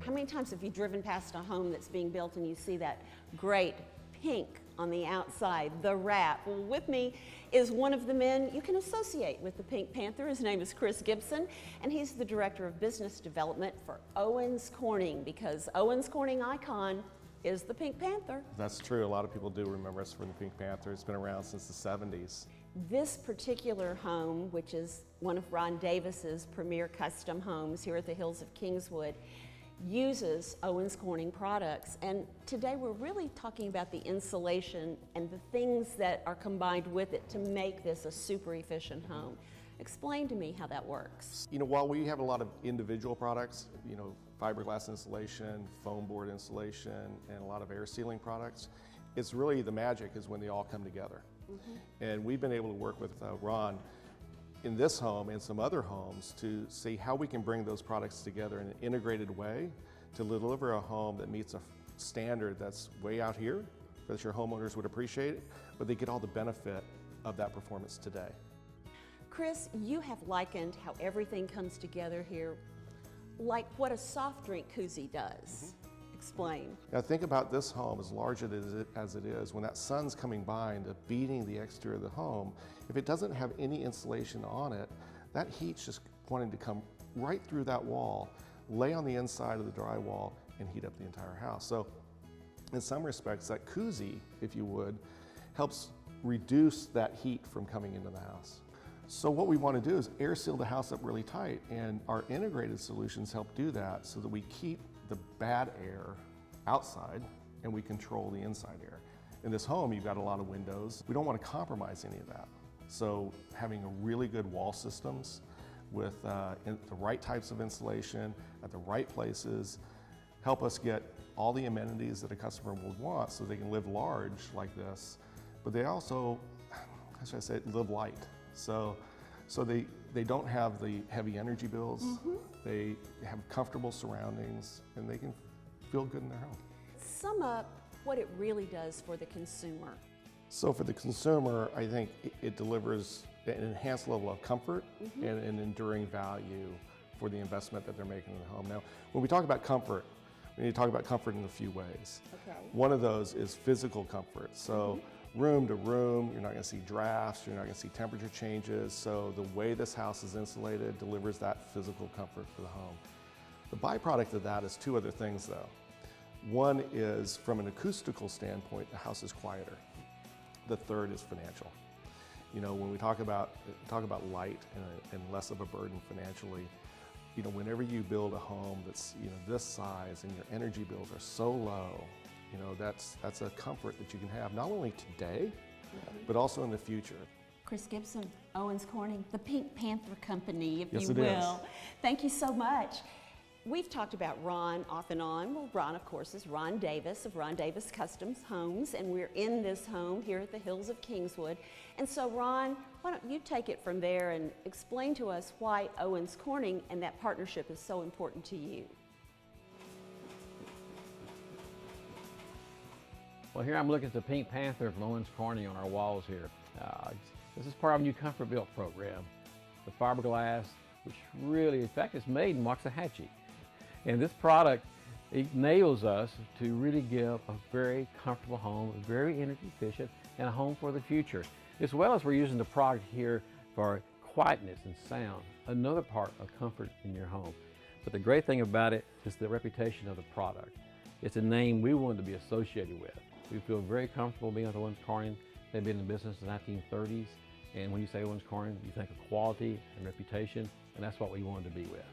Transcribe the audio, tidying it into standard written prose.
How many times have you driven past a home that's being built and you see that great pink on the outside, the wrap? Well, with me is one of the men you can associate with the Pink Panther. His name is Chris Gibson, and he's the Director of Business Development for Owens Corning, because Owens Corning icon is the Pink Panther. That's true. A lot of people do remember us from the Pink Panther. It's been around since the 70s. This particular home, which is one of Ron Davis's premier custom homes here at the Hills of Kingswood, uses Owens Corning products. And today we're really talking about the insulation and the things that are combined with it to make this a super efficient home. Explain to me how that works. You know, while we have a lot of individual products, you know, fiberglass insulation, foam board insulation, and a lot of air sealing products, it's really the magic is when they all come together. And we've been able to work with Ron in this home and some other homes to see how we can bring those products together in an integrated way to deliver a home that meets a standard that's way out here, that your homeowners would appreciate it, but they get all the benefit of that performance today. Chris, you have likened how everything comes together here like what a soft drink koozie does. Explain. Now think about this home, as large as it is, when that sun's coming by and beating the exterior of the home, if it doesn't have any insulation on it, that heat's just wanting to come right through that wall, lay on the inside of the drywall, and heat up the entire house. So in some respects, that koozie, if you would, helps reduce that heat from coming into the house. So what we want to do is air seal the house up really tight, and our integrated solutions help do that so that we keep the bad air outside and we control the inside air. In this home, you've got a lot of windows. We don't want to compromise any of that. So having a really good wall systems with the right types of insulation at the right places help us get all the amenities that a customer would want so they can live large like this, but they also, how should I say, live light. So they don't have the heavy energy bills, they have comfortable surroundings, and they can feel good in their home. Sum up what it really does for the consumer. So for the consumer, I think it delivers an enhanced level of comfort and an enduring value for the investment that they're making in the home. Now, when we talk about comfort, we need to talk about comfort in a few ways. Okay. One of those is physical comfort. So room to room, you're not going to see drafts, you're not going to see temperature changes. So the way this house is insulated delivers that physical comfort for the home. The byproduct of that is two other things though. One is from an acoustical standpoint, the house is quieter. The third is financial. You know, when we talk about light and less of a burden financially, you know, whenever you build a home that's, you know, this size and your energy bills are so low, you know, that's a comfort that you can have not only today, but also in the future. Chris Gibson, Owens Corning, the Pink Panther Company, if Yes, you it will. is. Thank you so much. We've talked about Ron off and on. Well, Ron, of course, is Ron Davis of Ron Davis Customs Homes, and we're in this home here at the Hills of Kingswood. And so, Ron, why don't you take it from there and explain to us why Owens Corning and that partnership is so important to you. Well, here I'm looking at the Pink Panther from Owens Corning on our walls here. This is part of a new Comfort Built program. The fiberglass, which really, in fact, is made in Waxahachie. And this product, it enables us to really give a very comfortable home, very energy efficient, and a home for the future. As well as we're using the product here for quietness and sound, another part of comfort in your home. But the great thing about it is the reputation of the product. It's a name we want to be associated with. We feel very comfortable being with Owens Corning. They've been in business in the 1930s, and when you say Owens Corning, you think of quality and reputation, and that's what we wanted to be with.